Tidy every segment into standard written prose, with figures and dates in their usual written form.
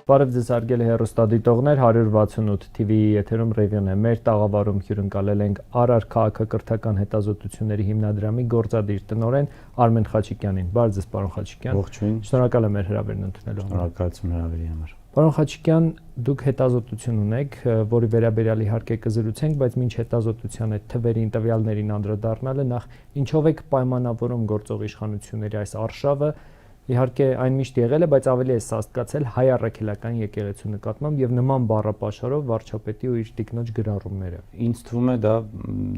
Բարև ձեզ հարգելի հեռուստադիտողներ, 168 TV-ի եթերում Ռևյուն է։ Մեր տաղավարում հյուրընկալել ենք Արար քաղաքակրթական հետազոտությունների հիմնադրամի գործադիր տնօրեն Արմեն Խաչիկյանին։ Բարև ձեզ, պարոն Խաչիկյան։ Ողջույն։ Շնորհակալ եմ մեր հրավերն ընդունելու համար։ Շնորհակալություն հրավերի համար։ Պարոն Խաչիկյան, դուք հետազոտություն ունեք, որի վերաբերյալ իհարկե կզրուցենք, բայց մինչ հետազոտության այդ թվերին, տվյալներին անդրադառնալը նախ ինչով եք պայմանավորում գործող իշխանությունների այս արշավը։ Իհարկե այն միշտ եղել է, բայց ավելի է սաստկացել հայ առաքելական եկեղեցու նկատմամբ եւ նման բառապաշարով վարչապետի ու իր տիկնոջ գրառումները։ Ինձ թվում է դա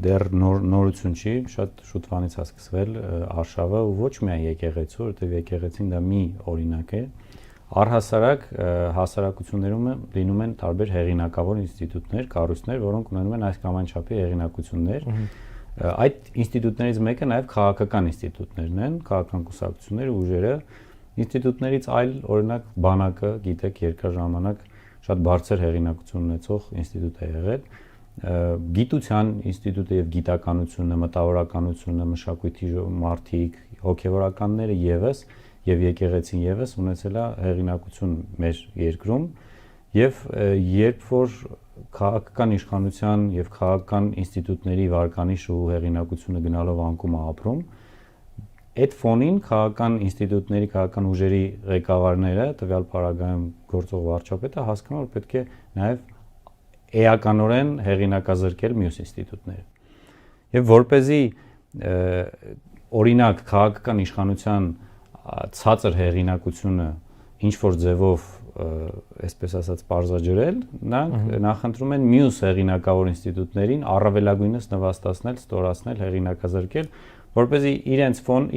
դեռ նորություն չի, շատ շուտվանից է սկսվել արշավը ու ոչ միայն եկեղեցու, որովհետեւ եկեղեցին դա մի օրինակ է։ Առհասարակ հասարակություններում լինում են տարբեր հեղինակավոր ինստիտուտներ, կառույցներ, որոնք ունենում են այս կամ այն չափի հեղինակություններ։ Այդ ինստիտուտներից մեկը նաև քաղաքական ինստիտուտներն են, քաղաքական կուսակցությունները, ուժերը, ինստիտուտներից այլ օրինակ բանակը, գիտեք, երկար ժամանակ շատ բարձր հեղինակություն ունեցող ինստիտուտ է եղել, գիտության ինստիտուտը եւ գիտականությունը, մտավորականությունը, մշակույթի մարդիկ, հոգեվորականները եւս եւ եկեղեցին եւս ունեցել է հեղինակություն մեր երկրում եւ երբ որ քաղաքական իշխանության եւ քաղաքական ինստիտուտների վարկանիշ ու հեղինակությունը գնալով անկում է ապրում, այդ ֆոնին քաղաքական ինստիտուտների, քաղաքական ուժերի ղեկավարները, տվյալ պարագայում գործող վարչապետը հասկանում որ պետք է նաեւ էականորեն հեղինակազրկել մյուս ինստիտուտները։ Եվ որպեսզի օրինակ քաղաքական իշխանության ցածր հեղինակությունը ինչ որ ձևով այսպես ասած պարզաջրել, նրանք նախընտրում են մյուս հեղինակավոր ինստիտուտներին առավելագույնս նվաստացնել, ստորացնել, հեղինակազրկել, որպեսզի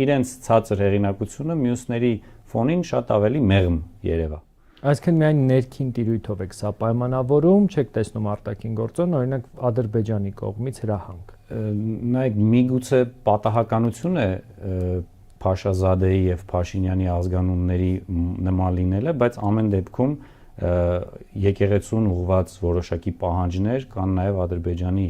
իրենց ցածր հեղինակությունը մյուսների ֆոնին շատ ավելի մեղմ երևա։ Այսինքն միայն ներքին տիրույթով եք սա պայմանավորում, չեք տեսնում արտաքին գործոն, օրինակ Ադրբեջանի կողմից հրահանգ։ Նայեք, միգուցե պատահականություն է Փաշազադեի եւ Փաշինյանի ազգանունների նման լինելը, բայց ամեն դեպքում եկեղեցուն ուղղված որոշակի պահանջներ կան նաեւ Ադրբեջանի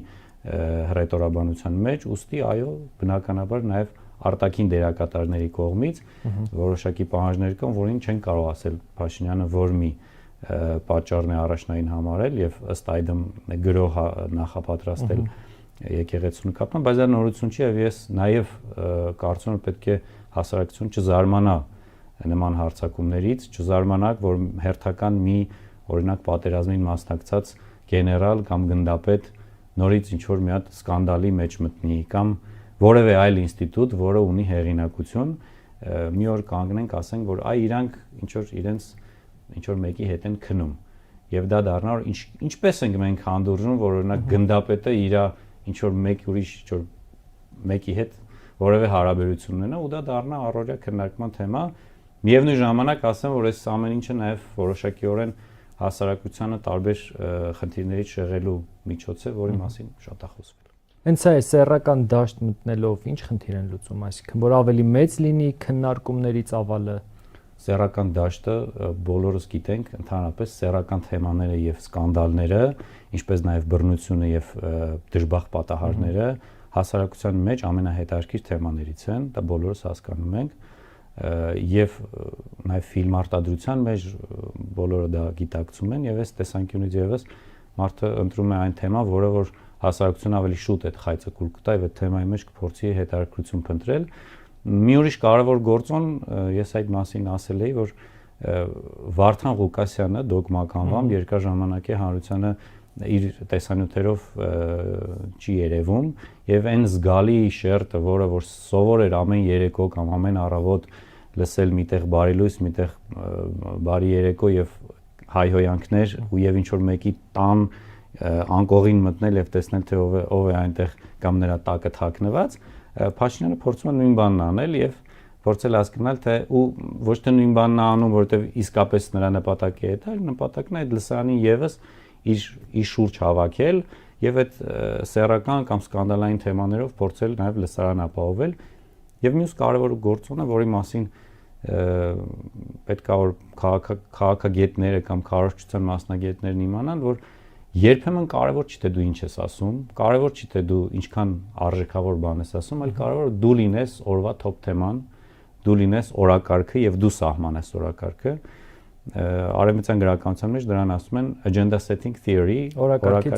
հռետորաբանության մեջ, ուստի այո, բնականաբար նաեւ արտաքին դերակատարների կողմից որոշակի պահանջներ կան, որին չեն կարող ասել Փաշինյանը որ մի պատճառն է առաջնային համարել եւ ըստ այդմ գրող նախապատրաստել եկեղեցու նկատմամբ, բայց դա նորություն չի եւ ես նաեւ կարծում եմ պետք է հասարակություն չզարմանա նման հարձակումներից, չզարմանաք, որ հերթական մի օրինակ պատերազմին մասնակցած գեներալ կամ գնդապետ նորից ինչ որ մի հատ սկանդալի մեջ մտնի կամ որևէ այլ ինստիտուտ, որը ունի հեղինակություն, մի օր կանգնենք, ասենք, որ այ իրանք ինչ որ իրենց ինչ որ մեկի հետ են քնում։ Եվ դա դառնա որ ինչպես ենք մենք հանդուրժում, որ օրինակ գնդապետը իր ինչ որ մեկ ուրիշ ինչ որ մեկի հետ որևէ հարաբերություն ունենա ու դա դառնա առօրյա քննարկման թեմա։ Միևնույն ժամանակ ասեմ, որ այս ամեն ինչը նաև որոշակիորեն հասարակությանը տարբեր խնդիրներից շեղելու միջոց է, որի մասին շատ է խոսվել։ Հենց այս սեռական դաշտ մտնելով ինչ խնդիր են լուծում, այսինքն որ ավելի մեծ լինի քննարկումների ծավալը։ Սեռական դաշտը բոլորս գիտենք, ընդհանրապես սեռական թեմաները եւ սկանդալները, ինչպես նաև բռնությունը եւ դժբախտ պատահարները հասարակության մեջ ամենահետաքրքիր թեմաներից են, դա բոլորս հասկանում ենք, եւ նաև ֆիլմարտադրության մեջ բոլորը դա գիտակցում են եւ այս տեսանկյունից եւս մարդը ընտրում է այն թեմա, որը որ հասարակությունը ավելի շուտ այդ խայծը կուլ կտա եւ այդ թեմայի մեջ կփորձի հետաքրքրություն փնտրել։ Մի ուրիշ կարևոր գործոն ես այդ մասին ասել էի, որ Վարդան Ղուկասյանը դոգմականվամբ երկար ժամանակ է հանրությանը իր տեսանյութերով չի երևում եւ այն զգալի շերտը, որը որ սովոր էր ամեն երեկո կամ ամեն առավոտ լսել միտեղ բարի լույս, միտեղ բարի երեկո եւ հայհոյանքներ ու եւ ինչ որ մեկի տան անկողին մտնել եւ տեսնել թե ով է այնտեղ կամ նրա տակը թաքնված, Փաշինյանը փորձում է նույն բանն անել եւ փորձել հասկանալ թե ու ոչ թե նույն բանն է անում, որովհետեւ իսկապես նրա նպատակի հետ է, նպատակն է այդ լսարանին եւս իր շուրջ հավաքել եւ այդ սեռական կամ սկանդալային թեմաներով փորձել նաեւ լսարան ապահովել եւ մյուս կարևոր գործոնը, որի մասին պետք է որ քաղաքագետները կամ քարոզչության մասնագետներն իմանան, որ երբեմն կարևոր չի թե դու ինչ ես ասում, կարևոր չի թե դու ինչքան արժեքավոր բան ես ասում, այլ կարևոր է դու լինես օրվա top թեման, դու լինես օրակարգը եւ դու սահմանես օրակարգը արևմտյան գրականության մեջ դրան ասում են agenda setting theory, օրակարգի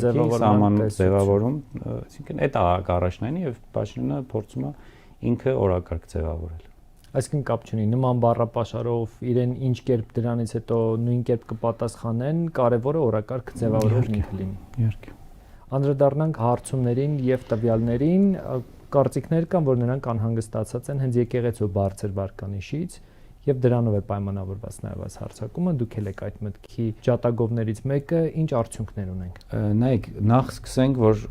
ձևավորում, այսինքն այդ առաջնայինը եւ Փաշինյանը փորձում է ինքը օրակարգ ձևավորել։ Այսինքն կապ չունի նման բառապաշարով իրեն ինչ կերպ դրանից հետո նույն կերպ կպատասխանեն, կարևորը օրակարգ ձևավորելն ինքը լինի։ Իհարկե։ Անդրադառնանք հարցումներին եւ տվյալներին, կարծիքներ կան, որ նրանք անհանգստացած են հենց եկեղեցու բարձր վարկանիշից եւ դրանով է պայմանավորված նաեւ այս հարցակումը, դուք եք այդ մտքի ջատագովներից մեկը, ինչ արդյունքներ ունենք։ Նայեք, նախ սկսենք, որ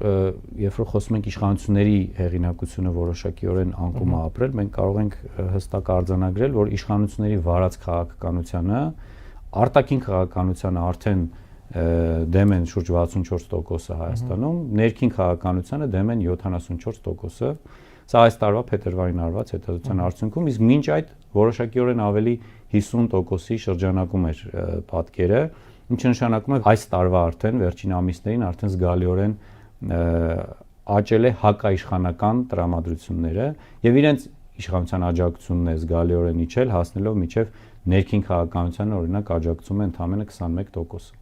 երբ որ խոսում ենք իշխանությունների հեղինակությունը որոշակիորեն անկում է ապրել, մենք կարող ենք հստակ արձանագրել, որ իշխանությունների վարած քաղաքականությունը, արտաքին քաղաքականությունը արդեն դեմ են շուրջ 64%-ը Հայաստանում, ներքին քաղաքականությանը դեմ են 74%-ը։ Սա այս տարվա փետրվարին արված հետազոտության արդյունքում, իսկ մինչ այդ որոշակիորեն ավելի 50%-ի շրջանակում էր պատկերը, ինչը նշանակում է այս տարվա արդեն վերջին ամիսներին արդեն զգալիորեն աճել է հակաիշխանական տրամադրությունները եւ իրենց իշխանության աջակցությունն է զգալիորեն իջել, հասնելով մինչեւ ներքին քաղաքականությանը օրինակ աջակցում է ընդամենը 21%։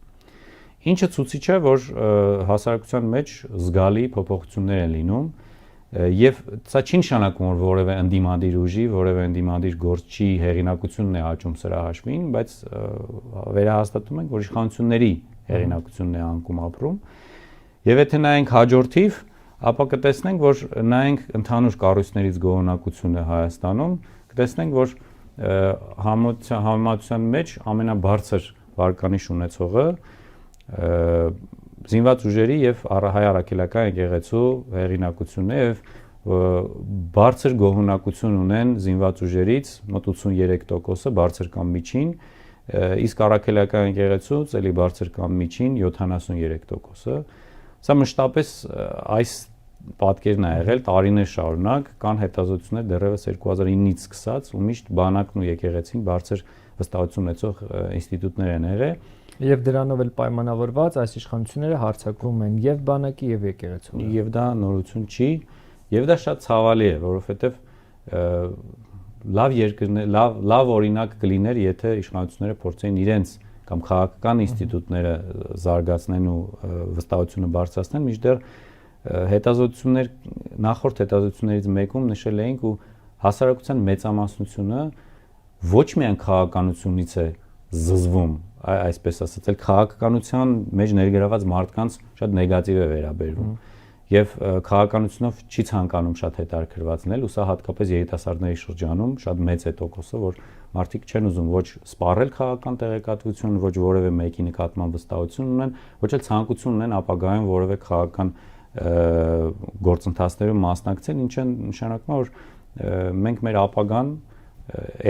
Ինչը ցույց է, որ հասարակության մեջ զգալի փոփոխություններ են լինում եւ սա չի նշանակում, որ որևէ ընդդիմադիր ուժի, որևէ ընդդիմադիր գործչի հեղինակությունն է աճում սրա հաշվին, բայց վերահաստատում ենք, որ իշխանությունների հեղինակությունն է անկում ապրում։ Եւ եթե նայենք հաջորդիվ, ապա կտեսնենք, որ նայենք ընդհանուր կառույցներից գոհունակությունը Հայաստանում, կտեսնենք, որ համեմատության մեջ ամենաբարձր վարկանիշ ունեցողը զինված ուժերի եւ հայ առաքելական եկեղեցու հեղինակությունն է եւ բարձր գոհունակություն ունեն զինված ուժերից մոտ 83%-ը բարձր կամ միջին, իսկ առաքելական եկեղեցուց էլի բարձր կամ միջին 73%-ը։ Սա մշտապես այս պատկերն է եղել տարիներ շարունակ, կան հետազոտություններ դեռևս 2009-ից սկսած, ու միշտ բանակն ու եկեղեցին բարձր վստահություն ունեցող ինստիտուտներ են եղել։ Եվ դրանով էլ պայմանավորված այս իշխանությունները հարձակվում են եւ բանակի եւ եկեղեցու։ Եվ դա նորություն չի, եւ դա շատ ցավալի է, որովհետեւ լավ երկրներ, լավ օրինակ կլիներ, եթե իշխանությունները փորձեին իրենց կամ քաղաքական ինստիտուտները զարգացնեն ու վստահությունը բարձրացնեն, մինչդեռ հետազոտություններ նախորդ հետազոտություններից մեկում նշել էինք ու հասարակության մեծամասնությունը ոչ միայն քաղաքականությունից է զզվում, այսպես ասած, այլ քաղաքականության մեջ ներգրաված մարդկանց շատ նեգատիվ է վերաբերվում եւ քաղաքականությունով չի ցանկանում շատ հետաքրքրված լինել, ու սա հատկապես երիտասարդների շրջանում շատ մեծ է տոկոսը, որ մարդիկ չեն ուզում ոչ սպառել քաղաքական տեղեկատվություն, ոչ որևէ մեկի նկատմամբ վստահություն ունեն, ոչ էլ ցանկություն ունեն ապագայում որևէ քաղաքական գործընթացներում մասնակցել, ինչը նշանակում է, որ մենք մեր ապագան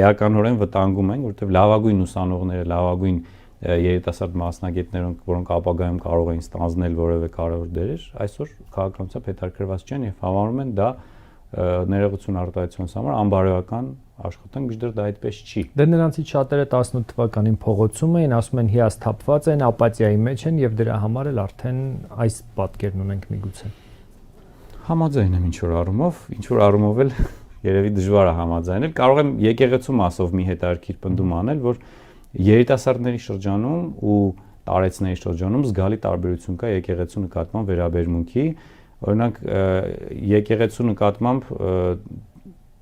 էականորեն վտանգում ենք, որովհետև լավագույն ուսանողները, լավագույն երիտասարդ մասնագետներ, որոնք ապագայում կարող են ստանձնել որևէ կարևոր դերեր, այսօր քաղաքականությամբ հետաքրքրված չեն եւ համարում են դա ներողություն արտահայտությունից համար անբարոյական աշխատանք, մինչդեռ դա այդպես չի։ Դե նրանցից շատերը 18 թվականին փողոցում էին, ասում են հիասթափված են, ապաթիայի մեջ են եւ դրա համար էլ արդեն այս պատկերն ունենք միգուցե։ Համաձայն եմ ինչ որ առումով էլ երևի դժվար է համաձայնել։ Կարող եմ եկեղեցու մասով մի հետաքրքիր պնդում անել, որ երիտասարդների շրջանում ու տարեցների շրջանում զգալի տարբերություն կա եկեղեցու նկատմամբ վերաբերմունքի։ Օրինակ եկեղեցու նկատմամբ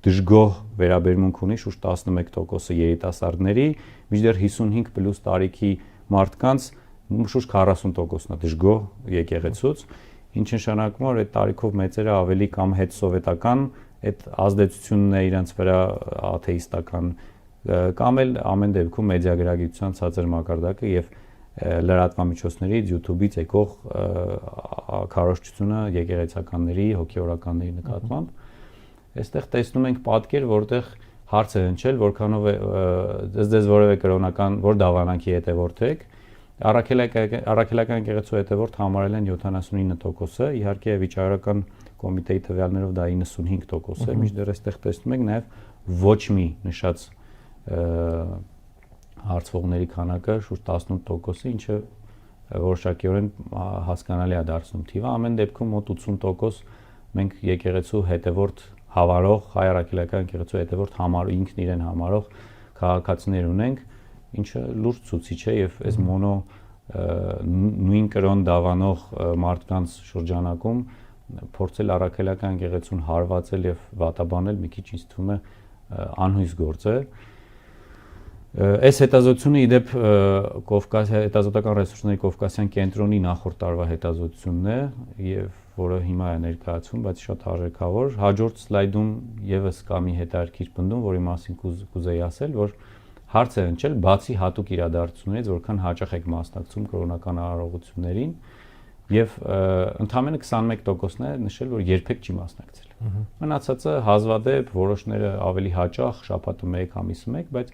դժգոհ վերաբերմունք ունի շուրջ 11%-ը երիտասարդների, մինչդեռ 55+ տարիքի մարդկանց շուրջ 40%-ն է դժգոհ եկեղեցուց, ինչը նշանակում է, որ այդ տարիքով մեծերը ավելի կամ հետսովետական այդ ազդեցությունն է իրենց վրա աթեիստական կամ էլ ամեն դեպքում մեդիագրագիտության ցածր մակարդակը եւ լրատվամիջոցներից YouTube-ից եկող քարոզչությունը եկեղեցականների, հոգեորականների նկատմամբ այստեղ տեսնում ենք պատկեր, որտեղ հարց է հնչել, որքանով է դες որևէ կրոնական որ դավանանքի հետևորդ եք, առաքելական եկեղեցու հետևորդ համարել են 79%-ը, իհարկե վիճահարական կոմիտեի տվյալներով դա 95% է, մինչդեռ այստեղ տեսնում ենք նաև ոչ մի նշած հարցվողների քանակը շուրջ 18%-ը, ինչը որոշակիորեն հասկանալի է դարձնում թիվը, ամեն դեպքում մոտ 80% մենք եկեղեցու հետևորդ հավարող հայ առաքելական եկեղեցու հետևորդ ինքն իրեն համարող քաղաքացիներ ունենք, ինչը լուրջ ցուցիչ է եւ այս մոնո նույն կրոն դավանող մարդկանց շրջանակում փորձել առաքելական եկեղեցուն հարվածել եւ վատաբանել մի քիչ ինձ թվում է անհույս գործ է։ Այս հետազոտությունը իդեպ Կովկասի հետազոտական ռեսուրսների Կովկասյան կենտրոնի նախորդ տարվա հետազոտությունն է եւ որը հիմա է ներկայացվում, բայց շատ արժեքավոր։ Հաջորդ սլայդում եւս կա մի հետաքրքիր պնդում, որի մասին կուզեի ասել, որ հարց է հնչել բացի հատուկ իրադարձություններից, որքան հաճախ եք մասնակցում կրոնական արարողություններին եւ ընդամենը 21%-ն է նշել, որ երբեք չի մասնակցել։ Մնացածը հազվադեպ, որոշները ավելի հաճախ, շաբաթը 1, ամիսը 1, բայց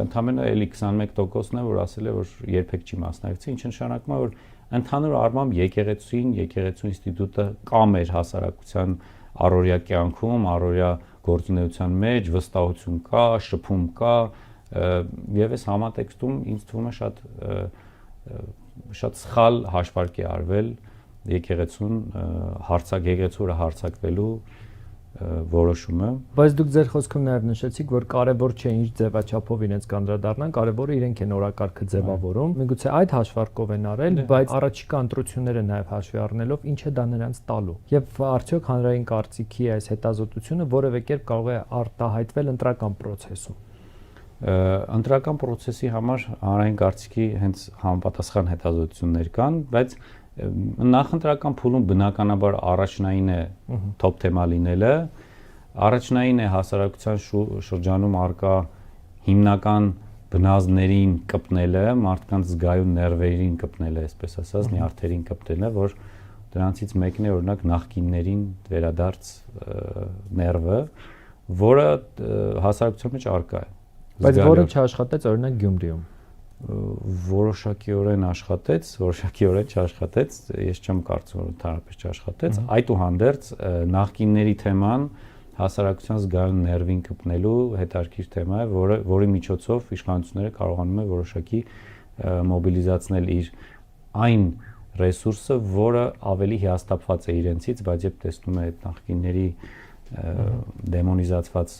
ընդամենը էլի 21%-ն է, որ ասել է, որ երբեք չի մասնակցի, ինչը նշանակում է, որ ընդհանուր առմամբ եկեղեցու ինստիտուտը կա մեր հասարակության առօրյա կյանքում, առօրյա գործունեության մեջ, վստահություն կա, շփում կա, եւ այս համատեքստում ինձ թվում է շատ սխալ հաշվարկ է արվել եկեղեցուն եկեղեցու հարցակվելու որոշումը։ Բայց դուք ձեր խոսքում նաև նշեցիք, որ կարևոր չէ ինչ ձևաչափով իրենց կանդրադառնան, կարևորը իրենք են օրակարգը ձևավորում։ Միգուցե այդ հաշվարկով են արել, բայց առաջիկա ընտրությունները նաև հաշվի առնելով ինչ է դա նրանց տալու։ Եվ արդյոք հանրային կարծիքի այս հետազոտությունը որևէ կերպ կարող է արտահայտվել ընտրական process-ում։ Ընտրական process-ի համար հանրային կարծիքի հենց համապատասխան հետազոտություններ կան, բայց նախընտրական փուլում բնականաբար առաջնային է top թեմա լինելը, առաջնային է հասարակության շրջանում արկա հիմնական բնազդներին կպնելը, մարդկանց զգայուն ներվերին կպնելը, այսպես ասած, նյարդերին կպնելը, որ դրանցից մեկն է օրինակ նախկիններին վերադարձ ներվը, որը հասարակության մեջ արկա է։ Բայց որը չաշխատեց օրինակ Գյումրիում։ Որոշակիորեն աշխատեց, որոշակիորեն չաշխատեց, ես չեմ կարծում, որ ընդհանրապես չաշխատեց, այդուհանդերձ նախկինների թեման հասարակության զգայուն ներվին կպնելու հետաքրքիր թեմա է, որի միջոցով իշխանությունները կարողանում են որոշակի մոբիլիզացնել իր այն ռեսուրսը, որը ավելի հիասթափված է իրենցից, բայց երբ տեսնում է այդ նախկինների դեմոնիզացված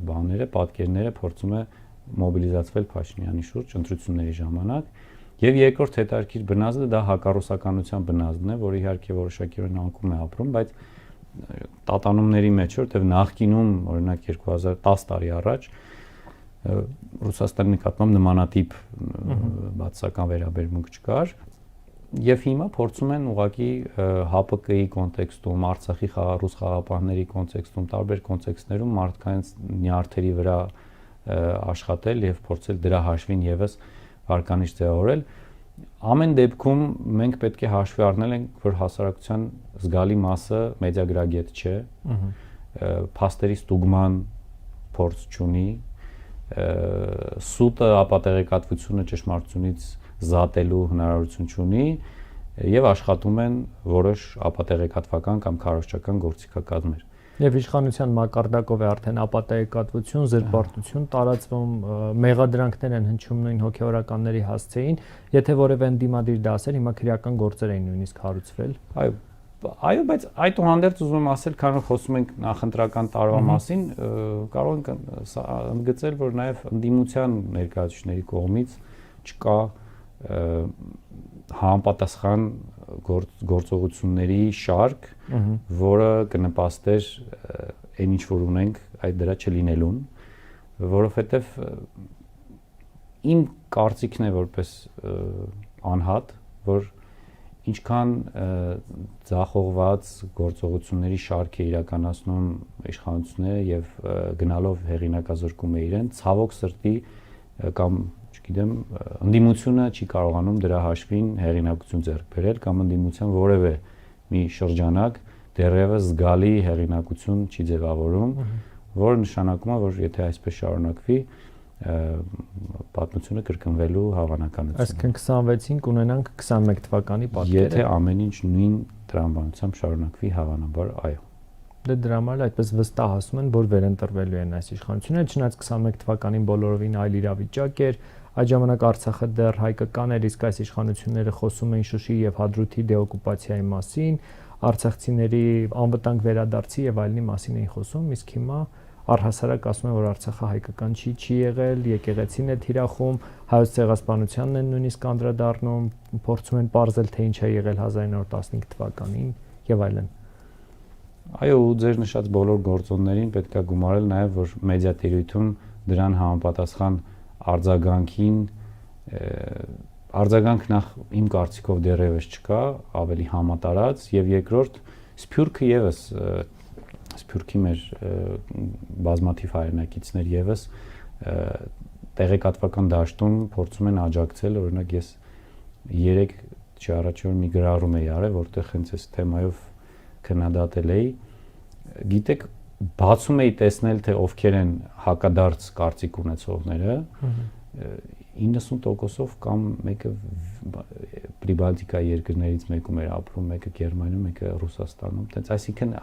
բաները, պատկերները, փորձում է մոբիլիզացվել Փաշինյանի շուրջ ընտրությունների ժամանակ եւ երկրորդ հետաքրքիր բնազդը դա հակառուսականության բնազդն է, որը իհարկե որոշակիորեն անկում է ապրում, բայց տատանումների մեջ որտեղ նախկինում օրինակ 2010 տարի առաջ Ռուսաստանի նկատմամբ նմանատիպ բացասական վերաբերմունք չկար եւ հիմա փորձում են ուղղակի ՀԱՊԿ-ի կոնտեքստում, Արցախի ռուս խաղապահների կոնտեքստում, տարբեր կոնտեքստներում մարդկանց նյարդերի վրա աշխատել եւ փորձել դրա հաշվին եւս արկանիշ ձևավորել։ Ամեն դեպքում մենք պետք է հաշվի առնել ենք, որ հասարակության զգալի մասը մեդիագրագետ չէ, փաստերի ստուգման փորձ չունի, սուտը ապատեղեկատվությունը ճշմարտությունից զատելու հնարավորություն չունի եւ աշխատում են որոշ ապատեղեկատվական կամ քարոզչական գործիքակազմեր։ Եվ իշխանության մակարդակով է արդեն ապատեղեկատվություն, զրպարտություն տարածվում, մեղադրանքներ են հնչում նույն հոգեորականների հասցեին, եթե որևէ ընդդիմադիր դասեր հիմա քրեական գործեր էին նույնիսկ հարուցվել։ Այո, բայց այդուհանդերձ ուզում եմ ասել, քանի որ խոսում ենք նախընտրական տարվա մասին, կարող ենք ընդգծել, որ նաև ընդդիմության ներկայացուցիչների կողմից չկա համապատասխան գործողությունների շարք, որը կնպաստեր այն ինչ որ ունենք այդ դրա չլինելուն, որովհետև իմ կարծիքն է որպես անհատ, որ ինչքան ձախողված գործողությունների շարք է իրականացնում իշխանությունները եւ գնալով հեղինակազրկում է իրեն, ցավոք սրտի կամ չգիտեմ, ընդդիմությունը չի կարողանում դրա հաշվին հեղինակություն ձեռք բերել կամ ընդդիմության որևէ մի շրջանակ դեռևս զգալի հեղինակություն չի ձևավորում, որը նշանակում է, որ եթե այսպես շարունակվի, պատմությունը կրկնվելու հավանականություն։ Այսինքն 26-ին կունենանք 21 թվականի պատկերը։ Եթե ամեն ինչ նույն տրամաբանությամբ շարունակվի, հավանաբար այո։ Դե դրա համար այդպես վստահ ասում են, որ վերընտրվելու են այս իշխանությունները, չնայած 21 թվականին բոլորովին այլ իրավիճակ էր, այդ ժամանակ Արցախը դեռ հայկական էր, իսկ այս իշխանությունները խոսում էին Շուշի եւ Հադրութի դեօկուպացիայի մասին, արցախցիների անվտանգ վերադարձի եւ այլնի մասին էին խոսում, իսկ հիմա առհասարակ ասում են, որ Արցախը հայկական չի եղել, եկեղեցին է թիրախում, հայոց ցեղասպանությանն են նույնիսկ անդրադառնում, փորձում են պարզել, թե ինչ է եղել 1915 թվականին եւ այլն։ Այո, ու ձեր նշած բոլոր գործոններին պետք է գումարել նաև, որ մեդիատիրույթում դրան համապատասխան արձագանք նախ իմ կարծիքով դեռևս չկա, ավելի համատարած, եւ երկրորդ Սփյուռքը եւս Սփյուռքի մեր բազմաթիվ հայրենակիցներ եւս տեղեկատվական դաշտում փորձում են աջակցել, օրինակ ես 3 չառաջ օր մի գրառում էի արել, որտեղ հենց այս թեմայով քննադատել էի, գիտեք, բացում էի տեսնել, թե ովքեր են հակադարձ կարծիք ունեցողները, 90%-ով կամ մեկը Պրիբալտիկայի երկրներից մեկում էր ապրում, մեկը Գերմանիայում, մեկը Ռուսաստանում, տենց, այսինքն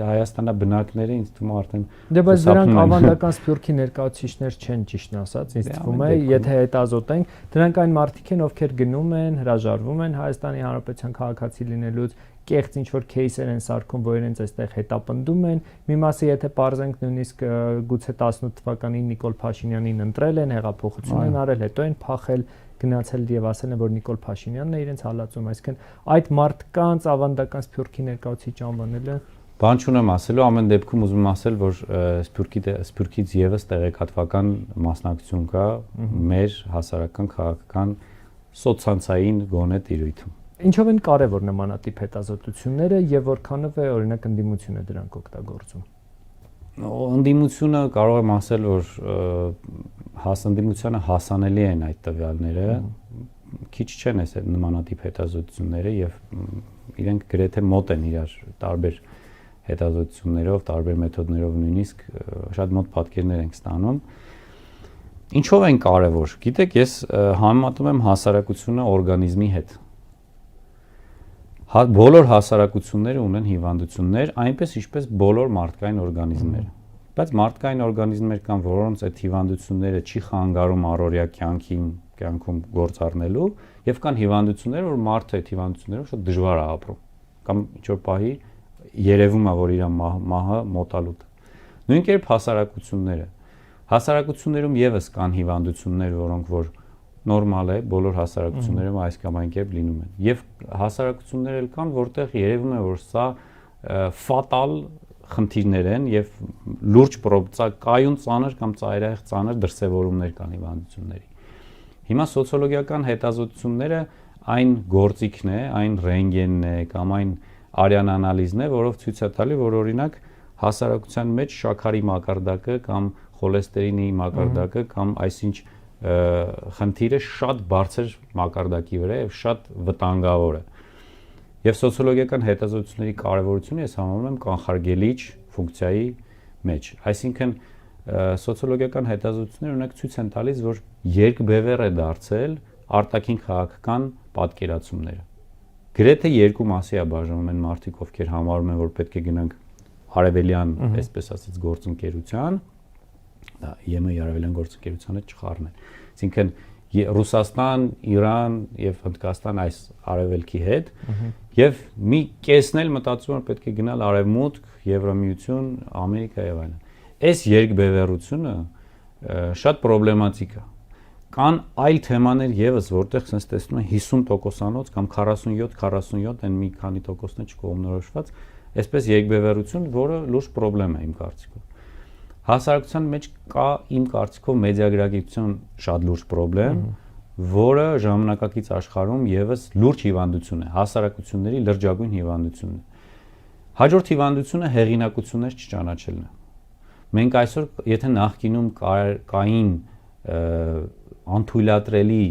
Հայաստանաբնակները ինձ թվում է արդեն դե բայց դրանք ավանդական Սփյուռքի ներկայացուցիչներ չեն, ճիշտն ասած, ինձ թվում է, եթե հետազոտենք, դրանք այն մարդիկ են, ովքեր գնում են, հրաժարվում են Հայաստանի Հանրապետության քաղաքացի լինելուց, կեղծ ինչ որ кейսեր են սարքում, որ իրենց այստեղ հետապնդում են։ Մի մասը եթե parzենք նույնիսկ գուցե 18 թվականին Նիկոլ Փաշինյանին ընտրել են, հեղափոխություն են արել, հետո են փախել, գնացել եւ ասել են, որ Նիկոլ Փաշինյանն է իրենց հալածում, այսինքն այդ մարդկանց ավանդական Սփյուռքի ներկայացուցիչ անվանելը բան չունեմ ասելու, ամեն դեպքում ուզում ասել, որ Սփյուռքից եւս տեղեկատվական մասնակցություն կա մեր հասարակական քաղաքական սոցցանցային գոնե տիրույթում։ Ինչով են կարևոր նմանատիպ հետազոտությունները եւ որքանով է օրինակ ընդդիմությունը դրանք օգտագործում։ Ընդդիմությունը կարող եմ ասել, որ ընդդիմությանը հասանելի են այդ տվյալները, քիչ չեն այս նմանատիպ հետազոտությունները եւ իրենք գրեթե մոտ են իրար տարբեր հետազոտություններով, տարբեր մեթոդներով նույնիսկ շատ մոտ պատկերներ ենք ստանում։ Ինչով են կարևոր։ Գիտեք, ես համեմատում եմ հասարակությունը օրգանիզմի հետ։ Բոլոր հասարակությունները ունեն հիվանդություններ, այնպես ինչպես բոլոր մարդկային օրգանիզմները։ Բայց մարդկային օրգանիզմներ կան, որոնց այդ հիվանդությունները չի խանգարում առօրյա կյանքում գործ առնելու, եւ կան հիվանդություններ, որ մարդը այդ հիվանդություններով շատ դժվար է ապրում, կամ ինչ որ պահի երևում է, որ իր մահը մոտալուտ է։ Նույն կերպ հասարակությունները։ Հասարակություններում եւս կան հիվանդություններ, որոնք որ նորմալ է, բոլոր հասարակություններում այս կամ այն կերպ լինում են։ Եվ հասարակություններ էլ կան, որտեղ երևում է, որ սա ֆատալ խնդիրներ են եւ լուրջ կայուն ծանր կամ ծայրահեղ ծանր դրսևորումներ կան հիվանդությունների։ Հիմա սոցիոլոգիական հետազոտությունները այն գործիքն է, այն ռենտգենն է կամ այն արյան անալիզն է, որով ցույց է տալի, որ օրինակ հասարակության մեջ շաքարի մակարդակը կամ խոլեստերինի մակարդակը կամ այսինչ խնդիրը շատ բարձր մակարդակի վրա եւ շատ վտանգավոր է։ Եվ սոցիոլոգիական հետազոտությունների կարևորությունը ես համարում եմ կանխարգելիչ ֆունկցիայի մեջ։ Այսինքն սոցիոլոգիական հետազոտությունները օրինակ ցույց են տալիս, որ երկբևեռ է դարձել արտաքին քաղաքական պատկերացումները։ Գրեթե երկու մասի է բաժանվում են մարդիկ, ովքեր համարում են, որ պետք է գնանք արևելյան, այսպես ասած, գործընկերության, դա ԵՄ-ի արևելյան գործընկերությանը չխառնել։ Այսինքն Ռուսաստան, Իրան եւ Հնդկաստան այս արևելքի հետ եւ մի կեսն էլ մտածում են պետք է գնալ արևմուտք, Եվրամիություն, Ամերիկա եւ այլն։ Այս երկբևեռությունը շատ պրոբլեմատիկ է։ Կան այլ թեմաներ եւս, որտեղ sense տեսնում են 50%-անոց կամ 47 են մի քանի տոկոսն է չկողմնորոշված, այսպես երկբևեռություն, որը լուրջ խնդրեմ է իմ կարծիքով։ Հասարակության մեջ կա իմ կարծիքով մեդիագրագիտության շատ լուրջ խնդրեմ, որը ժամանակակից աշխարհում եւս լուրջ հիվանդություն է, հասարակությունների լրջագույն հիվանդությունն է։ Հաջորդ հիվանդությունը հեղինակություններ չճանաչելն է։ Մենք այսօր, եթե նախկինում կային անթույլատրելի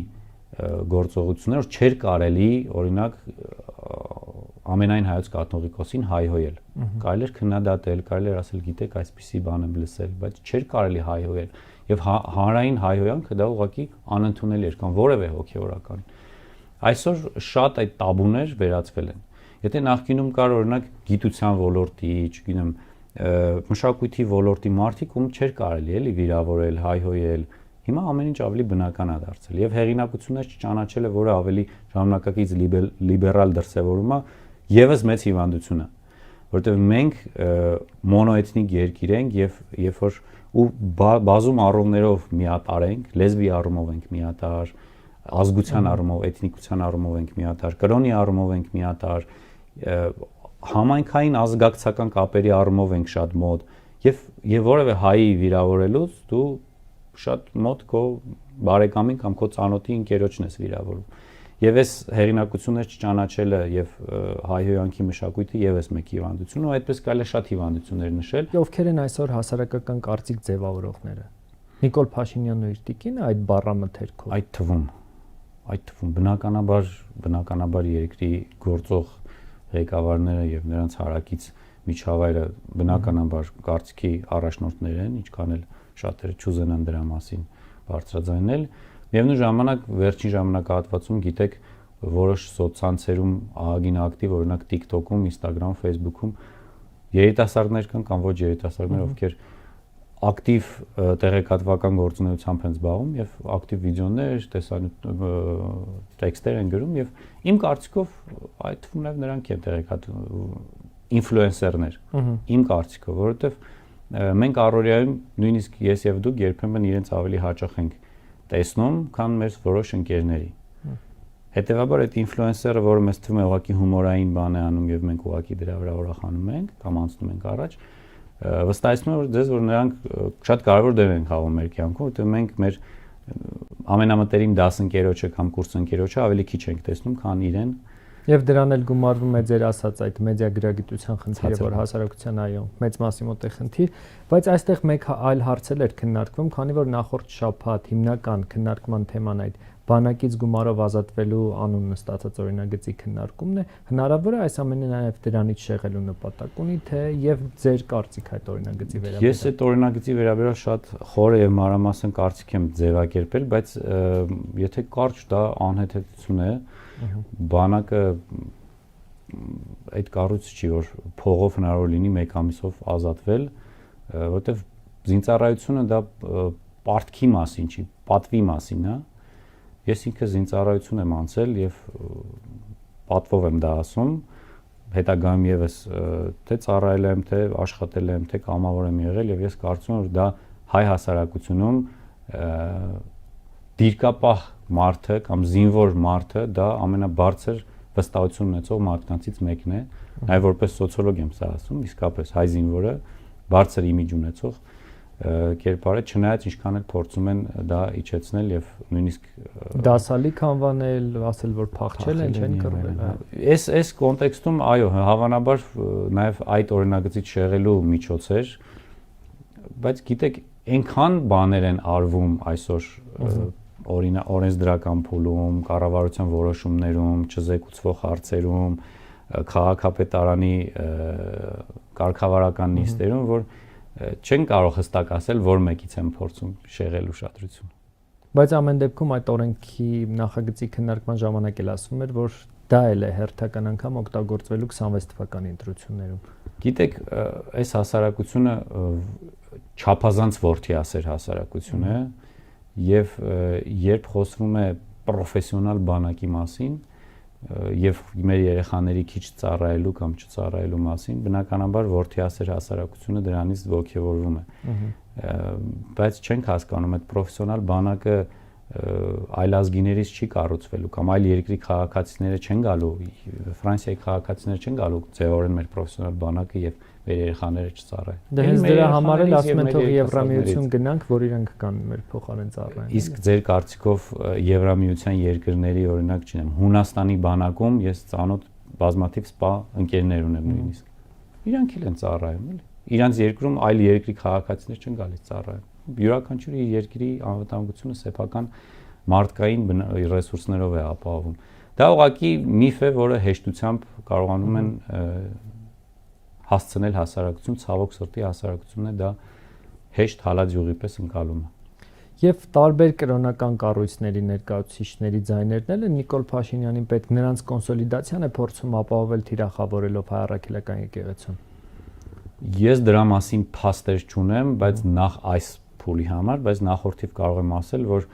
գործողություններ, որ չէր կարելի, օրինակ ամենայն հայոց կաթողիկոսին հայհոյել։ Կարելի էր քննադատել, կարելի էր ասել, գիտեք, այսպիսի բան եմ լսել, բայց չէր կարելի հայհոյել։ Եվ հանրային հայհոյանքը դա ուղղակի անընդունելի էր կամ որևէ հոգեորական։ Այսօր շատ այդ տաբուներ վերացվել են։ Եթե նախկինում կար օրինակ գիտության ոլորտի, չգիտեմ, մշակույթի ոլորտի մարդիկ, ում չէր կարելի էլի վիրավորել, հայհոյել, հիմա ամեն ինչ ավելի բնական է դարձել։ Եվ հեղինակություններ չճանաչելը, որը ավելի ժամանակակից լիբերալ դրսևորում է, եւս մեծ հիվանդություն է։ որովհետև մենք մոնոէթնիկ երկիր ենք եւ երբ որ ու բազում առումներով միատար ենք, լեզվի առումով ենք միատար, ազգության առումով, էթնիկության առումով ենք միատար, կրոնի առումով ենք միատար, համայնքային ազգակցական կապերի առումով ենք շատ մոտ եւ որևէ հայի վիրավորելուց դու շատ մոտ քո բարեկամին կամ քո ծանոթի ընկերոջն ես վիրավորում։ Եվ այս հեղինակություններ չճանաչելը եւ հայհոյանքի մշակույթը եւս մեկ հիվանդություն ու այդպես կարելի է շատ հիվանդություններ նշել։ Ովքեր են այսօր հասարակական կարծիք ձևավորողները։ Նիկոլ Փաշինյանն ու իր տիկինը այդ բառամթերքով։ Այդ թվում բնականաբար երկրի գործող ղեկավարները եւ նրանց հարակից միջավայրը բնականաբար կարծիքի առաջնորդներ են, ինչքան էլ շատերը չուզենան դրա մասին բարձրաձայնել։ Միևնույն ժամանակ վերջին ժամանակահատվածում գիտեք որոշ սոցցանցերում ահագին ակտիվ, օրինակ TikTok-ում, Instagram-ում, Facebook-ում երիտասարդներ կան կամ ոչ երիտասարդներ, ովքեր ակտիվ տեղեկատվական գործունեությամբ են զբաղվում եւ ակտիվ վիդեոներ, տեքստեր են գրում եւ իմ կարծիքով այդ թվում նաեւ նրանք են ինֆլուենսերներ։ Իմ կարծիքով, որովհետեւ մենք առօրյայում նույնիսկ ես եւ դուք երբեմն իրենց ավելի հաճախ ենք տեսնում, քան մեր որոշ ընկերների։ Հետևաբար այդ ինֆլուենսերը, որը մեզ թվում է ուղղակի հումորային բան է անում եւ մենք ուղղակի դրա վրա ուրախանում ենք կամ անցնում ենք առաջ, վստահեցնում եմ որ ձեզ որ նրանք շատ կարևոր դեր են խաղում մեր կյանքում, որտեղ մենք մեր ամենամտերիմ դասընկերոջը կամ կուրսընկերոջը ավելի քիչ ենք տեսնում, քան իրեն։ Եվ դրան էլ գումարվում է ձեր ասած այդ մեդիա գրագիտության խնդիրը, որ հասարակության այո, մեծ մասի մոտ է խնդիր, բայց այստեղ մեկ այլ հարց էլ էր քննարկվում, քանի որ նախորդ շաբաթ հիմնական քննարկման թեման այդ բանակից գումարով ազատվելու անուն նստածած օրինագծի քննարկումն է, հնարավոր է այս ամենը նաև դրանից շեղելու նպատակ ունի, թե եւ ձեր կարծիք այդ օրինագծի վերաբերյալ։ Ես այդ օրինագծի վերաբերյալ շատ խորը եւ մանրամասն կարծիք եմ ձևակերպել, բայց եթե կարճ դա անհեթեթություն է, բանակը այդ կառույցը չի, որ փողով հնարավոր լինի մեկ ամիսով ազատվել, որովհետեւ զինծառայությունը դա պարտքի մասին չի, պատվի մասին է։ Ես ինքս զինծառայություն եմ անցել եւ պատվով եմ դա ասում, հետագայում եւս թե ծառայել եմ, թե աշխատել եմ, թե կամավոր եմ եղել եւ ես կարծում եմ որ դա հայ հասարակությունում դիրքապահ մարդը կամ զինվոր մարդը դա ամենաբարձր վստահություն ունեցող մարդկանցից մեկն է, նաեւ որպես սոցիոլոգ եմ սա ասում, իսկապես հայ զինվորը բարձր իմիջ ունեցող կերպար է, չնայած ինչքան էլ փորձում են դա իջեցնել եւ նույնիսկ դասալիկ անվանել, ասել որ փախչել են, չեն կռվել։ Այս կոնտեքստում այո, հավանաբար նաեւ այդ օրինագծից շեղելու միջոց էր, բայց գիտեք, այնքան բաներ են արվում այսօր օրենսդրական փուլում, կառավարության որոշումներում, չզեկուցվող հարցերում, քաղաքապետարանի կարգավարական նիստերում, որ չեն կարող հստակ ասել, որ մեկից են փորձում շեղել ուշադրություն։ Բայց ամեն դեպքում այդ օրենքի նախագծի քննարկման ժամանակ էլ ասվում էր, որ դա էլ է հերթական անգամ օգտագործվելու 26 թվականի ընտրություններում։ Գիտեք, այս հասարակությունը չափազանց որդիասեր հասարակություն է եւ երբ խոսվում է պրոֆեսիոնալ բանակի մասին եւ մեր երեխաների քիչ ծառայելու կամ չծառայելու մասին, բնականաբար որդիասեր հասարակությունը դրանից ոգևորվում է։ Բայց չենք հասկանում այդ պրոֆեսիոնալ բանակը այլազգիներից չի կառուցվելու կամ այլ երկրի քաղաքացիները չեն գալու, Ֆրանսիայի քաղաքացիները չեն գալու ձևավորեն մեր պրոֆեսիոնալ բանակը եւ մեր երեխաները չծառայեն։ Դե հենց դրա համար էլ ասում են թող Եվրամիություն գնանք, որ իրանք կան մեր փոխարեն ծառայեն։ Իսկ ձեր կարծիքով Եվրամիության երկրների օրինակ չնեմ, Հունաստանի բանակում ես ծանոթ բազմաթիվ սպա ընկերներ ունեմ նույնիսկ։ Իրանք էլ են ծառայում, էլի։ Իրանց երկրում այլ երկրի քաղաքացիներ չեն գալիս ծառայում։ Յուրաքանչյուր իր երկրի անվտանգությունը սեփական մարդկային ռեսուրսներով է ապահովում։ Դա ուղղակի միֆ է, որը հեշտությամբ կարողանում են հասցնել հասարակություն, ցավոք սրտի հասարակությունն է դա հեշտ հալածյուղի պես ընկալում է։ Եվ տարբեր կրոնական կառույցների ներկայացուցիչների ձայներն էլ Նիկոլ Փաշինյանին պետք նրանց կոնսոլիդացիան է փորձում ապահովել թիրախավորելով հայ առաքելական եկեղեցուն։ Ես դրա մասին փաստեր չունեմ, բայց նախ այս փուլի համար, բայց նախորդիվ կարող եմ ասել, որ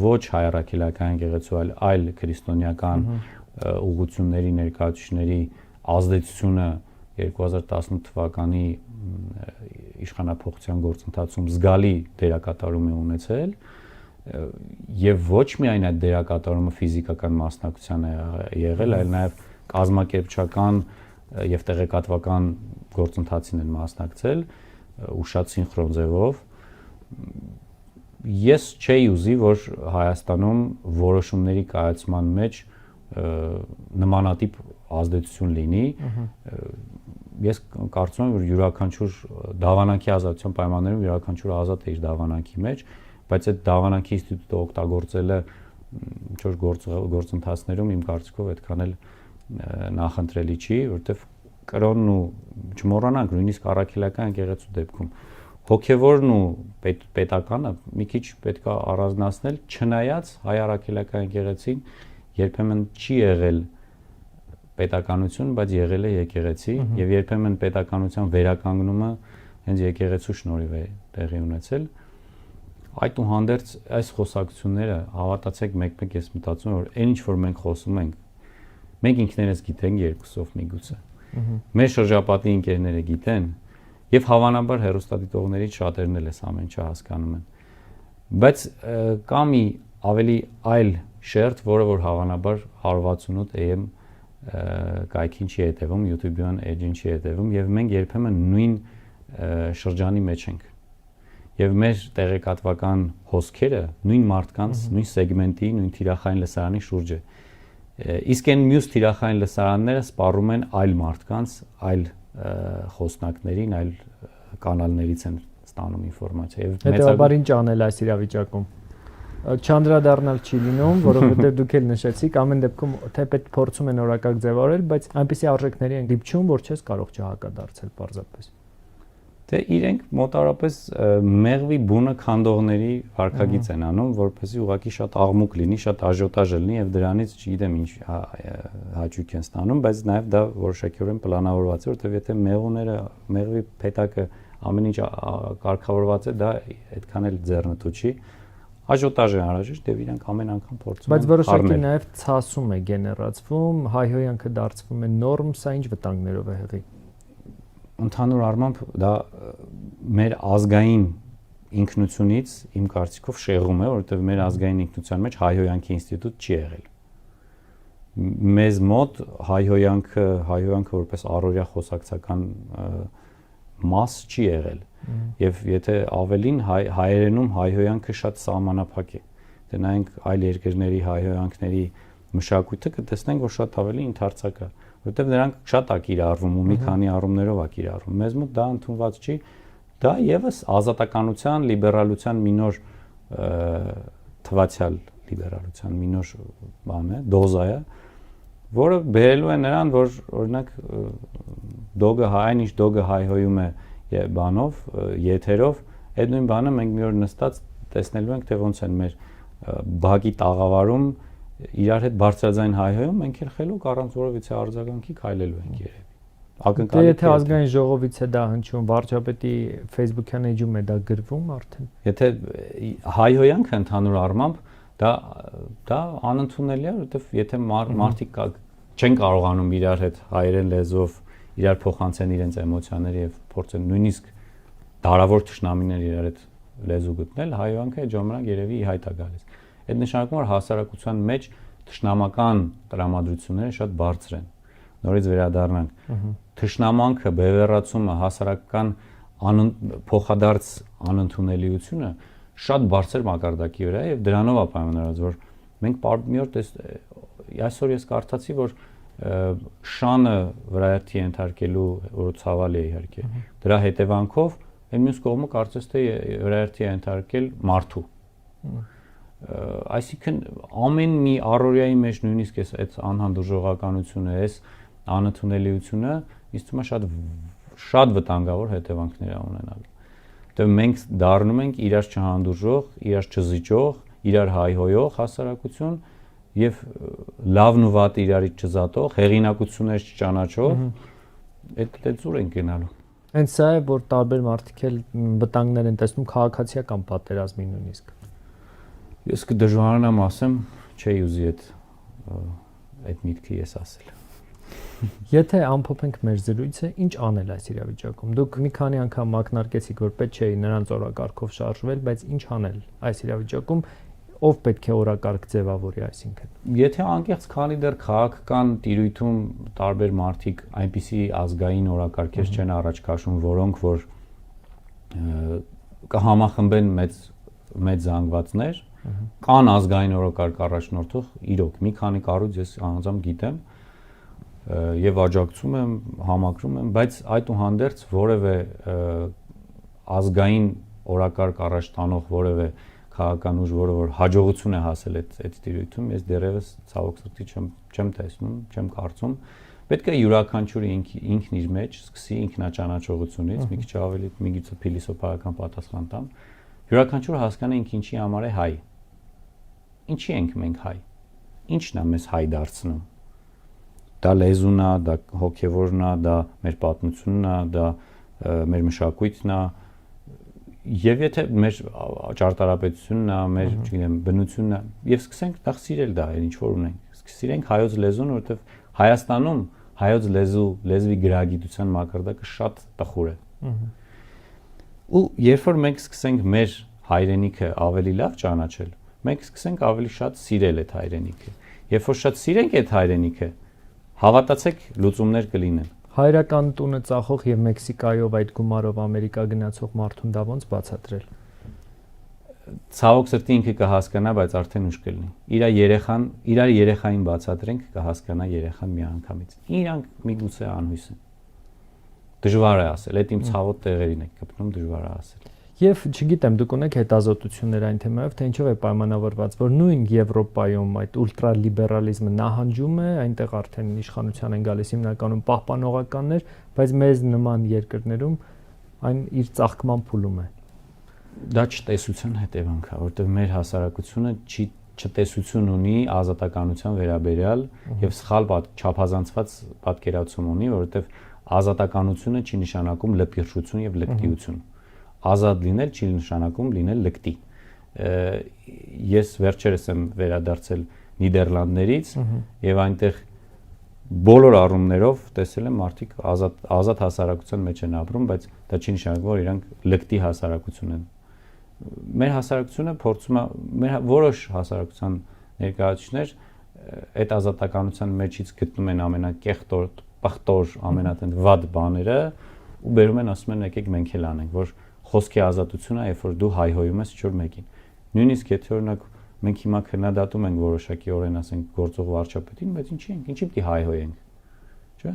ոչ հայ առաքելական եկեղեցու, այլ քրիստոնեական ուղղությունների ներկայացուցիչների ազդեցությունը 2018 թվականի իշխանափոխության գործընթացում զգալի դերակատարում է ունեցել եւ ոչ միայն այդ դերակատարումը ֆիզիկական մասնակցության է եղել, այլ նաեւ կազմակերպչական եւ տեղեկատվական գործընթացին են մասնակցել ու շատ սինխրոն ձևով ես չէի ուզի որ Հայաստանում որոշումների կայացման մեջ նմանատիպ ազդեցություն լինի ես կարծում եմ որ յուրաքանչյուր դավանանքի ազատության պայմաններում յուրաքանչյուր ազատ է իր դավանանքի մեջ բայց այդ դավանանքի ինստիտուտը օգտագործելը ինչ որ գործընթացներում իմ կարծիքով այդքան էլ նախընտրելի չի որովհետեւ կրոնն ու չմոռանանք նույնիսկ առաքելական եկեղեցու դեպքում հոգևորն ու պետականը մի քիչ պետք է առանձնացնել չնայած հայ առաքելական եկեղեցին երբեմն չի եղել պետականություն, բայց եղել է եկեղեցի եւ երբեմն պետականության վերականգնումը հենց եկեղեցու շնորհիվ է տեղի ունեցել այդուհանդերձ այս խոսակցությունները հավատացեք մեկ-մեկ ես մտածում որ այն ինչ որ մենք խոսում ենք մենք ինքներս գիտենք երկուսով միգուցե մեր շրջապատի ընկերները գիտեն եւ հավանաբար հերոստատիտողներից շատերն էլ էս ամեն ինչը հասկանում են բայց կա մի ավելի այլ շերտ որը որ հավանաբար 168 AM կայքին չի հետևում YouTube-յան edge-ին չի հետևում եւ մենք երբեմն նույն շրջանի մեջ ենք եւ մեր տեղեկատվական հոսքերը նույն մարդկանց նույն սեգմենտի նույն թիրախային լսարանի շուրջ է իսկ այն մյուս թիրախային լսարանները սպառում են այլ մարդկանց այլ խոսնակներին այլ կանալներից են ստանում ինֆորմացիա եւ հետեւաբար ինչ անել այս իրավիճակում չանդրադառնալ չի լինում, որովհետև դուք էլ նշեցիք, ամեն դեպքում թեպետ փորձում են օրակարգ ձևավորել, բայց այնպիսի արժեքների են դիպչում, որ չես կարող չհակադարձել պարզապես։ Դե իրենք մոտավորապես մեղվի բունը քանդողների վարկագիծ են անում, որպեսզի ուղղակի շատ աղմուկ լինի, շատ աժիոտաժ լինի եւ դրանից չգիտեմ ինչ հաճույք են ստանում, բայց նաեւ դա որոշակիորեն պլանավորված է, որովհետեւ եթե մեղվի փետակը ամեն ինչ կարգավորված է, դա այդքան էլ ձեռնտու չի։ Աժոտաժ է անհրաժեշտ եւ իրանք ամեն անգամ փորձում են։ Բայց որոշակի նաեւ ցասում է գեներացվում, հայհոյանքը դարձվում է նորմ, սա ինչ վտանգներով է հղի։ Ընդհանուր առմամբ դա մեր ազգային ինքնությունից իմ կարծիքով շեղում է, որովհետեւ մեր ազգային ինքնության մեջ հայհոյանքի ինստիտուտ չի եղել։ Մեզ մոտ հայհոյանքը որպես առօրյա խոսակցական մաս չի եղել։ Եվ եթե ավելին հայերենում հայհոյանքը շատ սահմանափակ է։ Դե նայենք այլ երկրների հայհոյանքների մշակույթը կտեսնենք, որ շատ ավելի ընդարձակ է, որովհետև նրանք շատ ա կիրառվում ու մի քանի առումներով ա կիրառվում։ Մեզ մոտ դա ընդունված չի, դա եւս ազատականության, լիբերալության մի նոր թվացial լիբերալության մի նոր բան է, դոզա է, որը բերելու է նրան, որ օրինակ դոգը այնինչ դոգը հայհոյում է բանով, եթերով, այդ նույն բանը մենք մի օր նստած տեսնելու ենք, թե ոնց են մեր բակի տաղավարում իրար հետ բարձրաձայն հայհոյում, մենք էլ խելոք առանց որևիցե արձագանքի քայլելու ենք երևի։ Ակնկալի եթե ազգային ժողովից է դա հնչում, վարչապետի Facebook-յան էջում է դա գրվում արդեն։ Եթե հայհոյանքը ընդհանուր առմամբ դա անընդունելի է, որովհետև եթե մարդիկ չեն կարողանում իրար հետ հայերեն լեզվով իրար փոխանցեն իրենց էմոցիաները եւ փորձեն նույնիսկ դարավոր թշնամիներ իրար հետ լեզու գտնել, հայհոյանքը այդ ժամանակ երևի հայտ է գալիս։ Այդ նշանակում է հասարակության մեջ թշնամական տրամադրությունները շատ բարձր են։ Նորից վերադառնանք։ Թշնամանքը, բևեռացումը, հասարակական փոխադարձ անընդունելիությունը շատ բարձր մակարդակի վրա է եւ դրանով է պայմանավորված, որ մենք մի օր այսօր ես կարդացի, որ շանը վրայերթի ենթարկելու որ ցավալի է իհարկե դրա հետևանքով այն մյուս կողմը կարծես թե վրայերթի ենթարկել մարդու այսինքն ամեն մի առօրյայի մեջ նույնիսկ այս անհանդուրժողականությունը այս անընդունելիությունը ինձ թվում է շատ վտանգավոր հետևանքներ ունենալու դե մենք դառնում ենք իրար չհանդուրժող, իրար չզիջող, իրար հայհոյող հասարակություն եւ լավն ու վատը իրարից չզատող, հեղինակություններ չճանաչող, այդ զուր են գնալու։ Հենց սա է, որ տարբեր մարդիկ էլ վտանգներ են տեսնում քաղաքացիական պատերազմի նույնիսկ։ Ես կդժվարանամ ասեմ, չէի ուզի այդ միտքը ես ասել։ Եթե ամփոփենք մեր զրույցը, ինչ անել այս իրավիճակում։ Դուք մի քանի անգամ մակնարկեցիք, որ պետք չէ նրանց օրակարգով շարժվել, բայց ինչ անել այս իրավիճակում, ով պետք է օրակարգ ձևավորի, այսինքն։ Եթե անկեղծ քանի դեռ քաղաքական տիրույթում տարբեր մարդիկ այնպիսի ազգային օրակարգեր չեն առաջ քաշում, որոնք որ կհամախմբեն մեծ զանգվածներ, կան ազգային օրակարգ առաջնորդող, իրոք մի քանի կառույց ես անձամբ գիտեմ եւ աջակցում եմ, համակրում եմ, բայց այդուհանդերձ որևէ ազգային օրակարգ առաջ տանող որևէ քաղաքական ուժ, որը որ հաջողություն է հասել այդ տիրույթում, ես դեռևս ցավոք սրտի չեմ տեսնում, չեմ կարծում։ Պետք է յուրաքանչյուրը ինքն իր մեջ սկսի ինքնաճանաչողությունից, մի քիչ ավելի միգուցե փիլիսոփայական պատասխան տամ, յուրաքանչյուրը հասկանա ինքը ինչի համար է հայ։ Ինչի ենք մենք հայ։ Ինչն է մեզ հայ դարձնում։ Դա լեզուն է, դա հոգևորն է, դա մեր պատմությունն է, դա մեր մշակույթն է։ Եվ եթե մեր ճարտարապետությունն է, մեր, չգիտեմ, բնությունն է, եւ սկսենք դա սիրել դա, ինչ որ ունենք։ Սիրենք հայոց լեզուն, որովհետեւ Հայաստանում հայոց լեզվի գրագիտության մակարդակը շատ տխուր է։ Ու երբ որ մենք սկսենք մեր հայրենիքը ավելի լավ ճանաչել, մենք սկսենք ավելի շատ սիրել այդ հայրենիքը։ Երբ որ շատ սիրենք այդ հայրենիքը, հավատացեք, լուծումներ կլինեն։ Հայրական տունը ծախող եւ Մեքսիկայով այդ գումարով Ամերիկա գնացող մարդուն դա ոնց բացատրել։ Ցավոք սրտի ինքը կհասկանա, բայց արդեն ուշ կլինի։ Իրար երեխային բացատրենք, կհասկանա երեխան միանգամից։ Իրանք միգուցե անհույս են։ Դժվար է ասել, այդ իմ ցավոտ տեղերին է կպնում, դժվար է ասել։ Եվ չգիտեմ, դուք ունեք հետազոտություններ այն թեմայով, թե ինչով է պայմանավորված, որ նույն Եվրոպայում այդ ուլտրալիբերալիզմը նահանջում է, այնտեղ արդեն իշխանության են գալիս հիմնականում պահպանողականներ, բայց մեզ նման երկրներում այն իր ծաղկման փուլում է։ Դա չտեսության հետևանք է, որովհետև մեր հասարակությունը չտեսություն ունի ազատականության վերաբերյալ եւ սխալ չափազանցված պատկերացում ունի, որովհետև ազատականությունը չի նշանակում լպիրշություն եւ լկտիություն։ Ազատ լինել չի նշանակում լինել լկտի։ Ես վերջերս եմ վերադարձել Նիդերլանդներից եւ այնտեղ բոլոր առումներով տեսել եմ մարդիկ ազատ հասարակության մեջ են ապրում, բայց դա չի նշանակում, որ իրանք լկտի հասարակություն են։ Մեր հասարակությունը փորձում է որոշ հասարակության ներկայացուցիչներ այդ ազատականության մեջից գտնում են ամենակեղտոր, պղտոր, ամենատեն վատ բաները ու բերում են ասում են եկեք մենք էլ անենք, որ խոսքի ազատությունը, երբ որ դու հայհոյում ես ինչ-որ մեկին։ Նույնիսկ եթե օրինակ մենք հիմա քննադատում ենք որոշակի օրեն ասենք գործող վարչապետին, բայց ինչի պիտի հայհոյենք, չէ՞։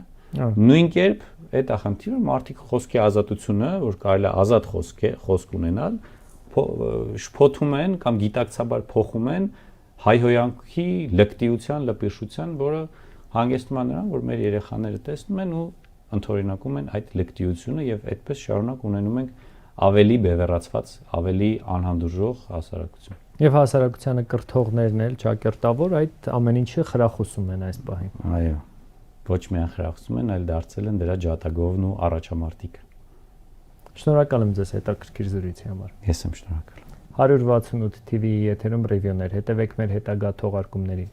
Նույն կերպ այդ ախնդիրը մարդիկ խոսքի ազատությունը, որ կարելի է ազատ խոսք ունենալ, շփոթում են կամ գիտակցաբար փոխում են հայհոյանքի, լկտիության, լպիրշության, որը հանգեցնում է նրան, որ մեր երեխաները տեսնում են ու ընդօրինակում են այդ լկտիությունը եւ այդպես շարունակ ունենում ենք ավելի բևեռացված, ավելի անհանդուրժող հասարակություն։ Եվ հասարակությանը կրթողներն էլ ճակերտավոր այդ ամեն ինչը խրախուսում են այս պահին։ Այո։ Ոչ միայն խրախուսում են, այլ դարձել են դրա ջատագովն ու առաջամարտիկ։ Շնորհակալ եմ ձեզ հետաքրքիր զրույցի համար։ Ես եմ շնորհակալ։ 168 TV-ի եթերում ռևյուներ, հետևեք մեր հետագա թողարկումներին։